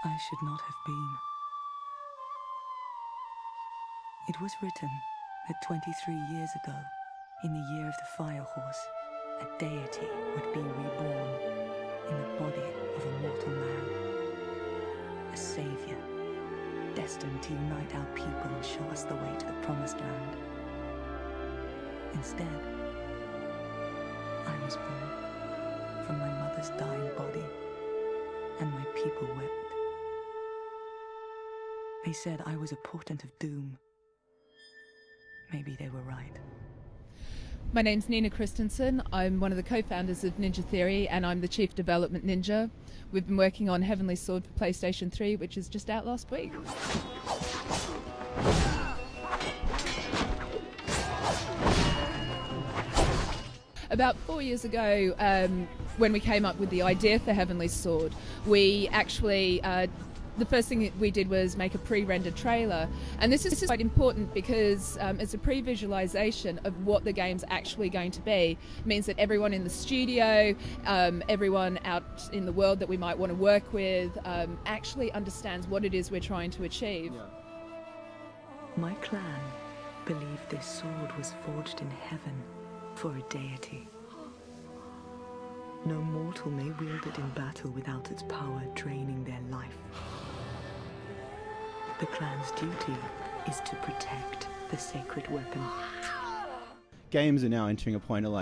I should not have been. It was written that 23 years ago, in the year of the fire horse, a deity would be reborn in the body of a mortal man. A savior, destined to unite our people and show us the way to the promised land. Instead, I was born from my mother's dying body, and my people wept. They said I was a portent of doom. Maybe they were right. My name's Kristensen. I'm one of the co-founders of Ninja Theory, and I'm the Chief Development Ninja. We've been working on Heavenly Sword for PlayStation 3, which is just out last week. About 4 years ago, when we came up with the idea for Heavenly Sword, we actually the first thing that we did was make a pre-rendered trailer, and this is quite important because it's a pre-visualization of what the game's actually going to be. It means that everyone in the studio, everyone out in the world that we might want to work with, actually understands what it is we're trying to achieve. Yeah. My clan believed this sword was forged in heaven for a deity. No mortal may wield it in battle without its power draining their life. The clan's duty is to protect the sacred weapon. Games are now entering a point of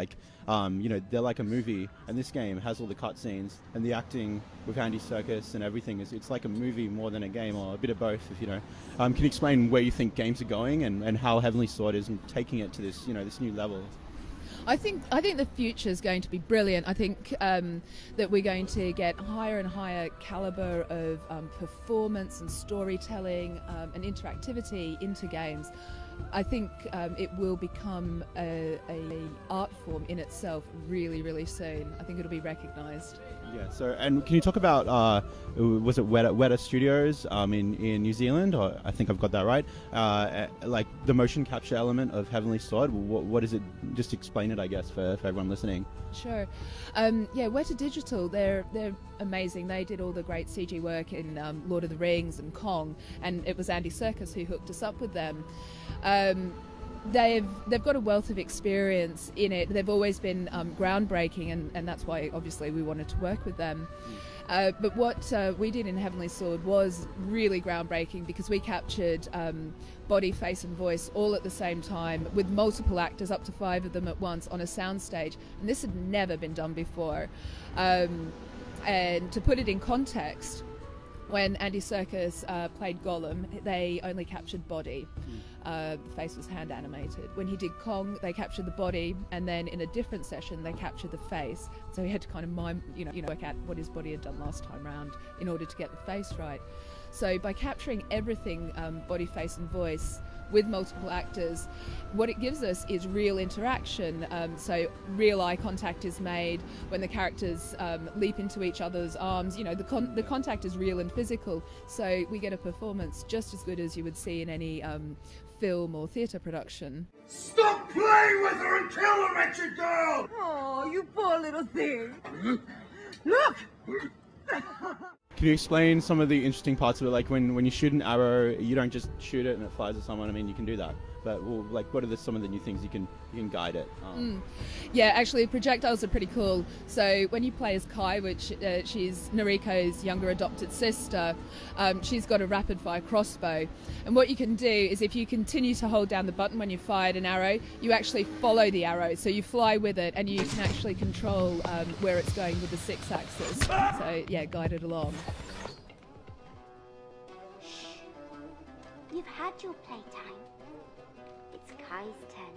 they're like a movie, and this game has all the cutscenes and the acting with Andy Serkis and everything. It's like a movie more than a game, or a bit of both, if you know. Can you explain where you think games are going and how Heavenly Sword is taking it to this, this new level? I think the future is going to be brilliant. I think that we're going to get higher and higher caliber of performance and storytelling and interactivity into games. I think it will become a art form in itself really, really soon. I think it'll be recognised. Yeah. So, and can you talk about was it Weta Studios in New Zealand? Or I think I've got that right. Like the motion capture element of Heavenly Sword. What is it? Just explain it, I guess, for everyone listening. Sure. Yeah, Weta Digital. They're amazing. They did all the great CG work in Lord of the Rings and Kong, and it was Andy Serkis who hooked us up with them. They've got a wealth of experience in it. They've always been groundbreaking, and that's why obviously we wanted to work with them. But what we did in Heavenly Sword was really groundbreaking because we captured body, face and voice all at the same time with multiple actors, up to 5 of them at once, on a soundstage, and this had never been done before. And to put it in context, when Andy Serkis played Gollum, they only captured body. The face was hand animated. When he did Kong, they captured the body, and then in a different session, they captured the face. So he had to kind of work out what his body had done last time round in order to get the face right. So by capturing everything, body, face, and voice, with multiple actors, what it gives us is real interaction. So real eye contact is made when the characters leap into each other's arms. The contact is real and physical. So we get a performance just as good as you would see in any film or theatre production. Stop playing with her and kill the wretched girl! Oh, you poor little thing. Look! Can you explain some of the interesting parts of it? Like when you shoot an arrow, you don't just shoot it and it flies at someone. I mean, you can do that, but what are some of the new things you can guide it? Yeah, actually, projectiles are pretty cool. So when you play as Kai, which she's Noriko's younger adopted sister, she's got a rapid-fire crossbow, and what you can do is if you continue to hold down the button when you fired an arrow, you actually follow the arrow, so you fly with it, and you can actually control where it's going with the 6-axis. So yeah, guide it along. You've had your playtime. It's Kai's turn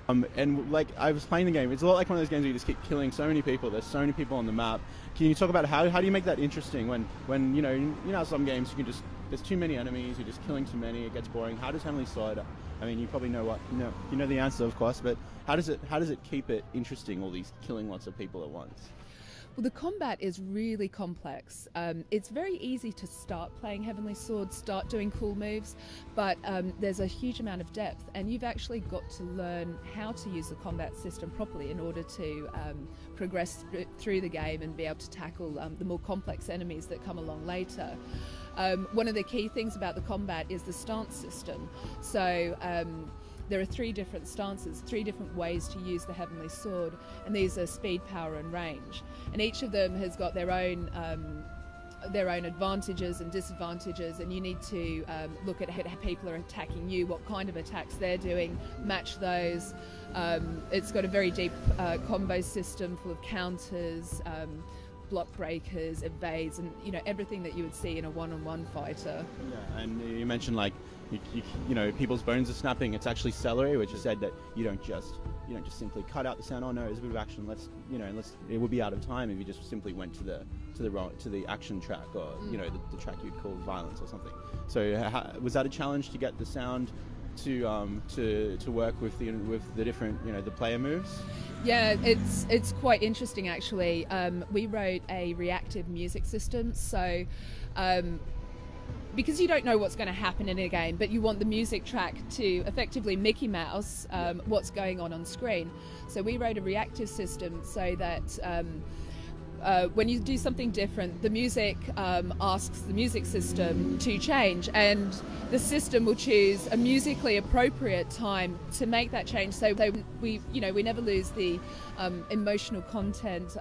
now. And like I was playing the game, it's a lot like one of those games where you just keep killing so many people. There's so many people on the map. Can you talk about how do you make that interesting when you know some games you can just, there's too many enemies, you're just killing too many, it gets boring. How does Heavenly Sword? I mean, you probably know you know the answer, of course, but how does it keep it interesting? All these killing lots of people at once. Well, the combat is really complex. It's very easy to start playing Heavenly Sword, start doing cool moves, but there's a huge amount of depth, and you've actually got to learn how to use the combat system properly in order to progress through the game and be able to tackle the more complex enemies that come along later. One of the key things about the combat is the stance system. So there are 3 different stances, 3 different ways to use the Heavenly Sword, and these are speed, power and range. And each of them has got their own advantages and disadvantages, and you need to look at how people are attacking you, what kind of attacks they're doing, match those. It's got a very deep combo system full of counters, block breakers, evades, and everything that you would see in a one-on-one fighter. Yeah, and you mentioned like you know people's bones are snapping. It's actually celery, which is said that you don't just simply cut out the sound. Oh no, there's a bit of action. It would be out of time if you just simply went to the action track, or the track you'd call violence or something. So was that a challenge to get the sound to work with the different the player moves? Yeah, it's quite interesting actually. We wrote a reactive music system, so because you don't know what's going to happen in a game, but you want the music track to effectively Mickey Mouse what's going on screen. So we wrote a reactive system so that when you do something different, the music asks the music system to change, and the system will choose a musically appropriate time to make that change. So we never lose the emotional content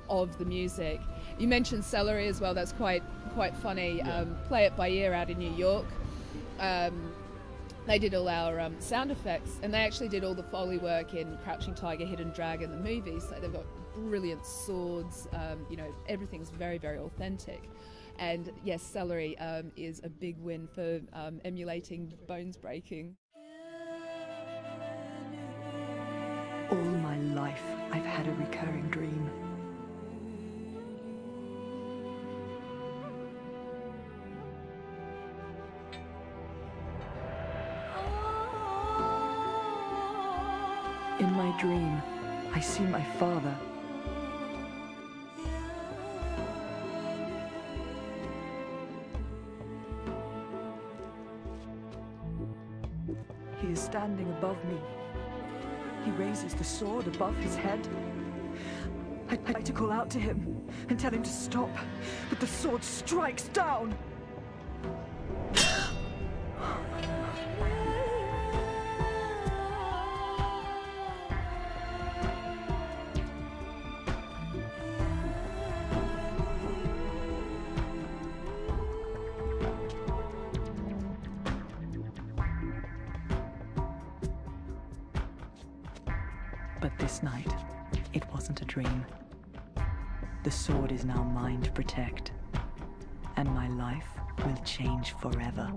of the music. You mentioned celery as well. That's quite funny. Yeah. Play It By Ear out in New York. They did all our sound effects, and they actually did all the Foley work in Crouching Tiger, Hidden Dragon, the movie. So they've got brilliant swords. Everything's very, very authentic. And yes, celery is a big win for emulating bones breaking. All my life, I've had a recurring dream. In my dream, I see my father. He is standing above me. He raises the sword above his head. I try to call out to him and tell him to stop, but the sword strikes down. But this night, it wasn't a dream. The sword is now mine to protect, and my life will change forever.